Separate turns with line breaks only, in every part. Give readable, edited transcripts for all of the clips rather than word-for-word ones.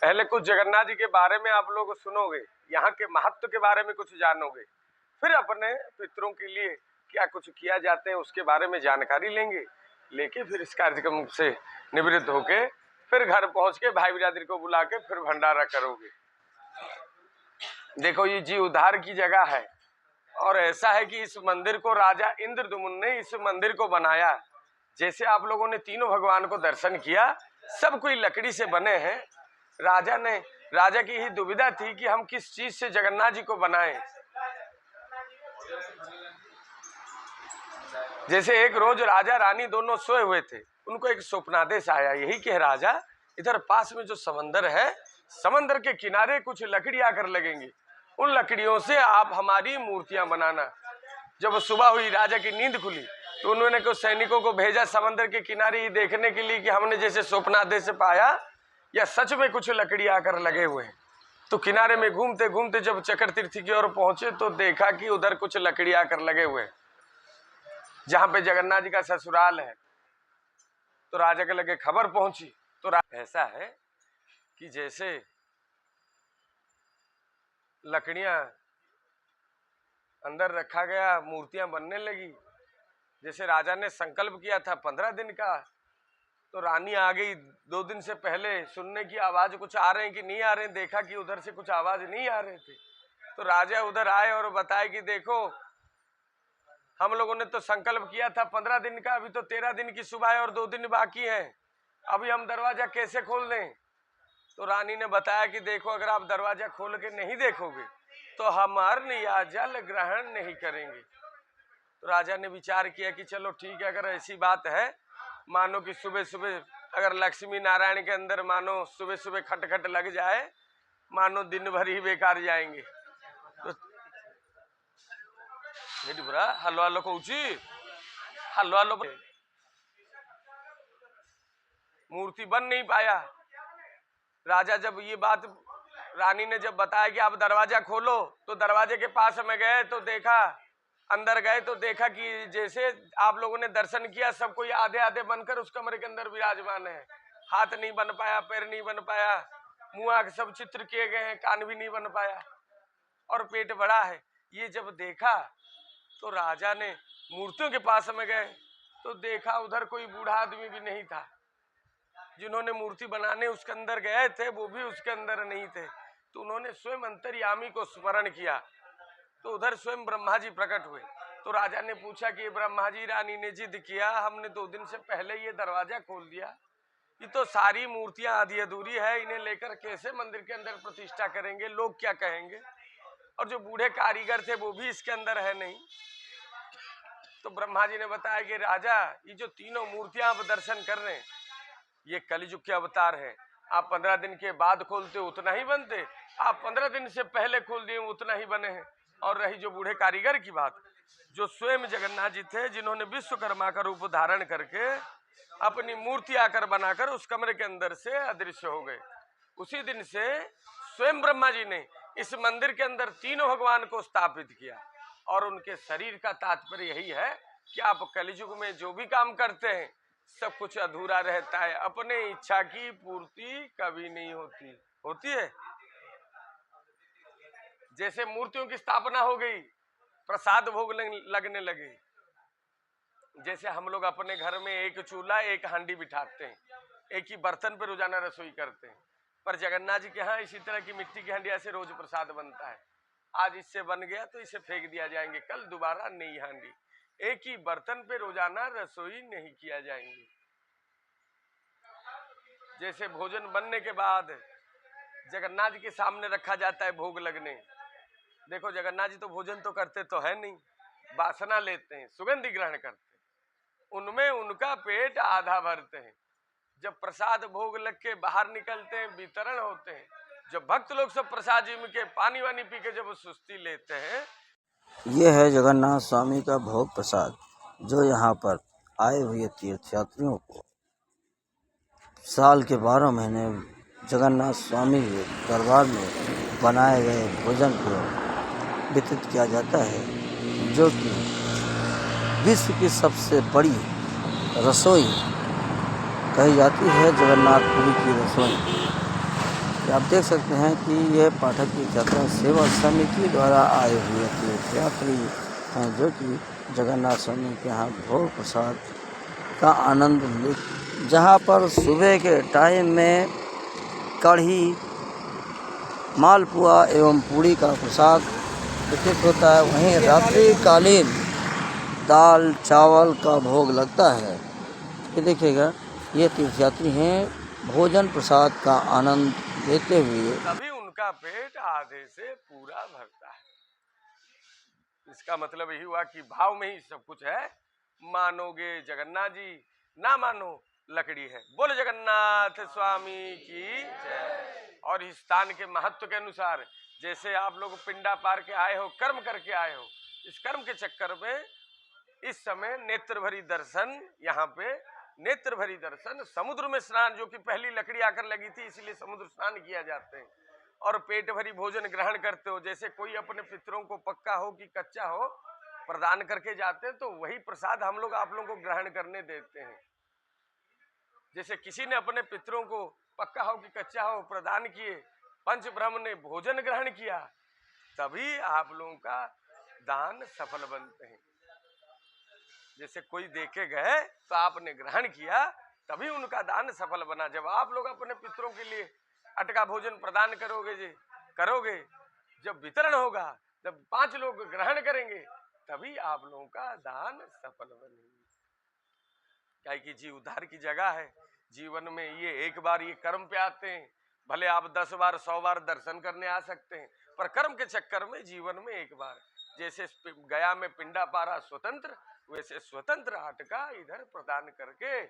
पहले कुछ जगन्नाथ जी के बारे में आप लोग सुनोगे, यहाँ के महत्व के बारे में कुछ जानोगे, फिर अपने पितरों के लिए क्या कुछ किया जाते हैं उसके बारे में जानकारी लेंगे, लेके फिर इस कार्यक्रम से निवृत्त होके फिर घर पहुंच के भाई बिरादरी को बुला के फिर भंडारा करोगे। देखो ये जी उद्धार की जगह है, और ऐसा है कि इस मंदिर को राजा इंद्रदुम्न ने इस मंदिर को बनाया। जैसे आप लोगों ने तीनों भगवान को दर्शन किया, सब कोई लकड़ी से बने हैं। राजा की ही दुविधा थी कि हम किस चीज से जगन्नाथ जी को बनाएं। जैसे एक रोज राजा रानी दोनों सोए हुए थे, उनको एक स्वप्नादेश आया, यही कि राजा इधर पास में जो समंदर है, समंदर के किनारे कुछ लकड़ी आकर लगेंगी, उन लकड़ियों से आप हमारी मूर्तियां बनाना। जब सुबह हुई, राजा की नींद खुली, तो उन्होंने कुछ सैनिकों को भेजा समंदर के किनारे ही देखने के लिए कि हमने जैसे स्वप्नादेश से पाया या सच में कुछ लकड़ी आकर लगे हुए हैं। तो किनारे में घूमते घूमते जब चक्र तीर्थ की ओर पहुंचे तो देखा कि उधर कुछ लकड़ी आकर लगे हुए हैं, जहां पे जगन्नाथ जी का ससुराल है। तो राजा के लगे खबर पहुंची। तो ऐसा है कि जैसे लकड़ियां अंदर रखा गया, मूर्तियां बनने लगी। जैसे राजा ने संकल्प किया था 15 दिन का, तो रानी आ गई 2 दिन से पहले सुनने की आवाज कुछ आ रहे हैं कि नहीं आ रहे हैं। देखा कि उधर से कुछ आवाज नहीं आ रहे थे, तो राजा उधर आए और बताए कि देखो हम लोगों ने तो संकल्प किया था 15 दिन का, अभी तो 13 दिन की सुबह है और 2 दिन बाकी है, अभी हम दरवाजा कैसे खोल दें। तो रानी ने बताया कि देखो अगर आप दरवाजा खोल के नहीं देखोगे तो हमारे या जल ग्रहण नहीं करेंगे। तो राजा ने विचार किया कि चलो ठीक है, अगर ऐसी बात है, मानो कि सुबह सुबह अगर लक्ष्मी नारायण के अंदर मानो सुबह सुबह खटखट लग जाए, मानो दिन भर ही बेकार जाएंगे। तो हलो हलो कौची हलो हलो, मूर्ति बन नहीं पाया। राजा जब ये बात रानी ने जब बताया कि आप दरवाजा खोलो, तो दरवाजे के पास में गए तो देखा, अंदर गए तो देखा कि जैसे आप लोगों ने दर्शन किया, सब कोई आधे आधे बनकर उस कमरे के अंदर विराजमान है। हाथ नहीं बन पाया, पैर नहीं बन पाया, मुंह आंख सब चित्र किए गए हैं, कान भी नहीं बन पाया, और पेट बड़ा है। ये जब देखा तो राजा ने मूर्तियों के पास में गए तो देखा उधर कोई बूढ़ा आदमी भी नहीं था। जिन्होंने मूर्ति बनाने उसके अंदर गए थे वो भी उसके अंदर नहीं थे। तो उन्होंने स्वयं अंतर्यामी को स्मरण किया, तो उधर स्वयं ब्रह्मा जी प्रकट हुए। तो राजा ने पूछा कि ब्रह्मा जी, रानी ने जिद किया, हमने 2 दिन से पहले ये दरवाजा खोल दिया, ये तो सारी मूर्तियां आधी अधूरी है, इन्हें लेकर कैसे मंदिर के अंदर प्रतिष्ठा करेंगे, लोग क्या कहेंगे, और जो बूढ़े कारीगर थे वो भी इसके अंदर है नहीं। तो ब्रह्मा जी ने बताया कि राजा, ये जो तीनों मूर्तियां आप दर्शन कर रहे हैं, ये कलिजुग के अवतार है। आप 15 दिन के बाद खोलते उतना ही बनते, आप 15 दिन से पहले खोल दिए उतना ही बने हैं। और रही जो बूढ़े कारीगर की बात, जो स्वयं जगन्नाथ जी थे, जिन्होंने विश्वकर्मा का रूप धारण करके अपनी मूर्ति आकर बनाकर उस कमरे के अंदर से अदृश्य हो गए। उसी दिन से स्वयं ब्रह्मा जी ने इस मंदिर के अंदर तीनों भगवान को स्थापित किया। और उनके शरीर का तात्पर्य यही है कि आप कलिजुग में जो भी काम करते हैं सब कुछ अधूरा रहता है, अपने इच्छा की पूर्ति कभी नहीं होती है। जैसे मूर्तियों की स्थापना हो गई, प्रसाद भोग लगने लगे। जैसे हम लोग अपने घर में एक चूल्हा एक हांडी बिठाते हैं, एक ही बर्तन पे रोजाना रसोई करते हैं, पर जगन्नाथ जी के यहाँ इसी तरह की मिट्टी की हांडिया से रोज प्रसाद बनता है। आज इससे बन गया तो इसे फेंक दिया जाएंगे, कल दोबारा नई हांडी। एक ही बर्तन पे रोजाना रसोई नहीं किया जाएंगे। जैसे भोजन बनने के बाद जगन्नाथ जी के सामने रखा जाता है भोग लगने। देखो जगन्नाथ जी तो भोजन तो करते तो है नहीं, वासना लेते हैं, सुगंधि ग्रहण करते हैं, उनमें उनका पेट आधा भरते हैं। जब प्रसाद भोग लग के बाहर निकलते हैं, वितरण होते हैं, जब भक्त लोग सब प्रसाद जी के पानी वानी पी के जब सुस्ती लेते हैं।
ये है जगन्नाथ स्वामी का भोग प्रसाद, जो यहाँ पर आए हुए तीर्थयात्रियों को साल के 12 महीने जगन्नाथ स्वामी के दरबार में बनाए गए भोजन को वितरित किया जाता है, जो कि विश्व की सबसे बड़ी रसोई कही जाती है जगन्नाथपुरी की रसोई। कि आप देख सकते हैं कि ये पाठक तीर्थयात्रा सेवा समिति द्वारा आए हुए तीर्थयात्री हैं, जो कि जगन्नाथ स्वामी के यहाँ भोग प्रसाद का आनंद ले, जहाँ पर सुबह के टाइम में कढ़ी, मालपुआ एवं पूड़ी का प्रसाद वितरित होता है, वहीं रात्रिकालीन दाल चावल का भोग लगता है। ये देखिएगा, ये तीर्थयात्री हैं भोजन प्रसाद का आनंद लेते हुए।
तभी उनका पेट आधे से पूरा भरता है। इसका मतलब यही हुआ कि भाव में ही सब कुछ है। मानोगे जगन्नाथ जी, ना मानो लकड़ी है। बोल जगन्नाथ स्वामी की जय। और इस स्थान के महत्व के अनुसार जैसे आप लोग पिंडा पार के आए हो, कर्म करके आए हो, इस कर्म के चक्कर में इस समय नेत्र भरी दर्शन, यहाँ पे नेत्र भरी दर्शन, समुद्र में स्नान, जो कि पहली लकड़ी आकर लगी थी इसलिए समुद्र स्नान किया जाते हैं, और पेट भरी भोजन ग्रहण करते हो। जैसे कोई अपने पितरों को पक्का हो कि कच्चा हो प्रदान करके जाते हैं, तो वही प्रसाद हम लोग आप लोगों को ग्रहण करने देते हैं। जैसे किसी ने अपने पितरों को पक्का हो कि कच्चा हो प्रदान किए, पंच ब्रह्म ने भोजन ग्रहण किया, तभी आप लोगों का दान सफल बनते हैं। जैसे कोई देके गए तो आपने ग्रहण किया, तभी उनका दान सफल बना। जब आप लोग अपने पितरों के लिए अटका भोजन प्रदान करोगे, जब वितरण होगा, जब 5 लोग ग्रहण करेंगे, तभी आप लोगों का दान सफल बनेगा। क्या कि जी उद्धार की जगह है। जीवन में ये एक बार ये कर्म पे आते हैं, भले आप 10 बार 100 बार दर्शन करने आ सकते हैं, पर कर्म के चक्कर में जीवन में एक बार। जैसे गया में पिंडा पारा स्वतंत्र, वैसे स्वतंत्र आटका इधर प्रदान करके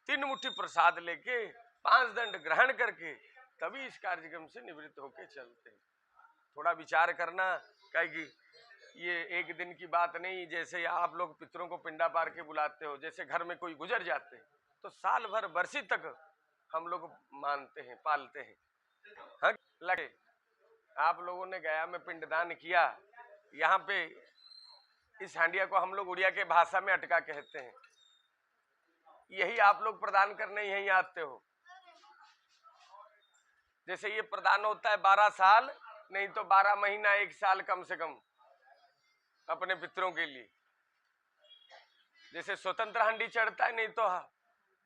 3 मुट्ठी प्रसाद लेके 5 दंड ग्रहण करके तभी इस कार्यक्रम से निवृत्त होके चलते हैं। थोड़ा विचार करना, क्या कि ये एक दिन की बात नहीं। जैसे आप लोग पितरों को पिंडा पार के बुलाते हो, जैसे घर में कोई गुजर जाते हैं तो साल भर बरसी तक हम लोग मानते हैं, पालते हैं। हाँ लगे, आप लोगों ने गया में पिंडदान किया, यहाँ पे इस हांडिया को हम लोग उड़िया के भाषा में अटका कहते हैं। यही आप लोग प्रदान करने यहीं आते हो। जैसे ये प्रदान होता है 12 साल, नहीं तो 12 महीना, 1 साल कम से कम अपने पितरों के लिए। जैसे स्वतंत्र हंडी चढ़ता है, नहीं तो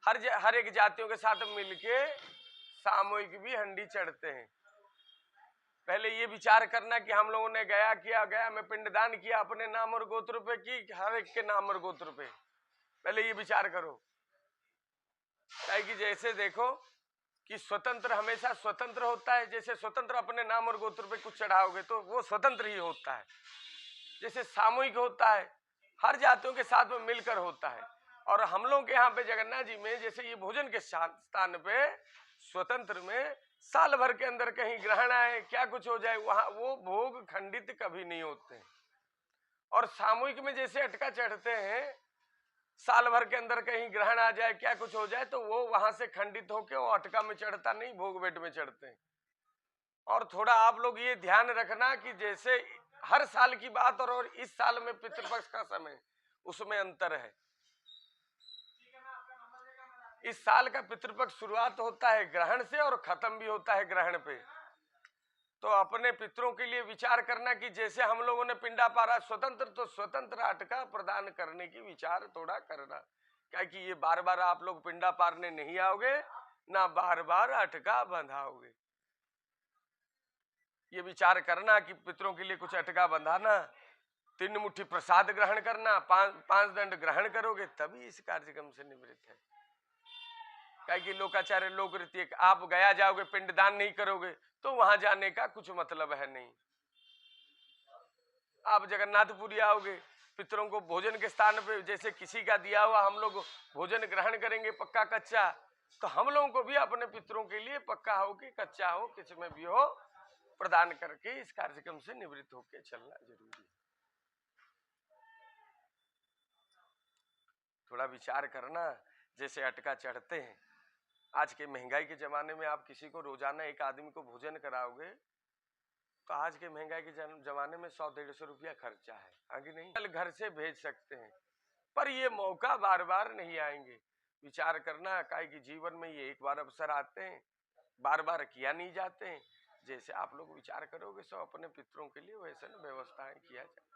हर एक जातियों के साथ मिलके सामूहिक भी हंडी चढ़ते हैं। पहले ये विचार करना कि हम लोगों ने गया में पिंडदान किया अपने नाम और गोत्र पे की हर एक के नाम और गोत्र पे, पहले ये विचार करो। कि जैसे देखो कि स्वतंत्र हमेशा स्वतंत्र होता है। जैसे स्वतंत्र अपने नाम और गोत्र पे कुछ चढ़ाओगे तो वो स्वतंत्र ही होता है। जैसे सामूहिक होता है, हर जातियों के साथ में मिलकर होता है। और हम लोग के यहाँ पे जगन्नाथ जी में जैसे ये भोजन के स्थान पे स्वतंत्र में साल भर के अंदर कहीं ग्रहण आए, क्या कुछ हो जाए, वहां वो भोग खंडित कभी नहीं होते हैं। और सामूहिक में जैसे अटका चढ़ते हैं, साल भर के अंदर कहीं ग्रहण आ जाए, क्या कुछ हो जाए, तो वो वहां से खंडित होके वो अटका में चढ़ता नहीं, भोग बेट में चढ़ते हैं। और थोड़ा आप लोग ये ध्यान रखना कि जैसे हर साल की बात और इस साल में पितृपक्ष का समय, उसमें अंतर है। इस साल का पितृपक्ष शुरुआत होता है ग्रहण से और खत्म भी होता है ग्रहण पे। तो अपने पितरों के लिए विचार करना कि जैसे हम लोगों ने पिंडा पारा स्वतंत्र, तो स्वतंत्र अटका प्रदान करने की विचार थोड़ा करना। क्या कि ये बार बार आप लोग पिंडा पारने नहीं आओगे, ना बार बार अटका बंधाओगे। ये विचार करना कि पितरों के लिए कुछ अटका बंधाना, 3 मुट्ठी प्रसाद ग्रहण करना, 5 दंड ग्रहण करोगे, तभी इस कार्यक्रम से निवृत्त है। क्या कि लोकाचार्य लोक रीति, आप गया जाओगे पिंडदान नहीं करोगे तो वहां जाने का कुछ मतलब है नहीं। आप जगन्नाथपुरी आओगे, पितरों को भोजन के स्थान पे जैसे किसी का दिया हुआ हम लोग भोजन ग्रहण करेंगे, पक्का कच्चा, तो हम लोगों को भी अपने पितरों के लिए पक्का हो कि कच्चा हो, किसी में भी हो, प्रदान करके इस कार्यक्रम से निवृत्त होकर चलना जरूरी है। थोड़ा विचार करना। जैसे अटका चढ़ते हैं, आज के महंगाई के जमाने में आप किसी को रोजाना एक आदमी को भोजन कराओगे तो आज के महंगाई के जमाने में 100-150 रुपया खर्चा है, आगे नहीं कल घर से भेज सकते हैं, पर ये मौका बार बार नहीं आएंगे। विचार करना, काहे कि जीवन में ये एक बार अवसर आते हैं, बार बार किया नहीं जाते हैं। जैसे आप लोग विचार करोगे सब अपने पितरों के लिए, वैसे ना व्यवस्थाएं किया जाए।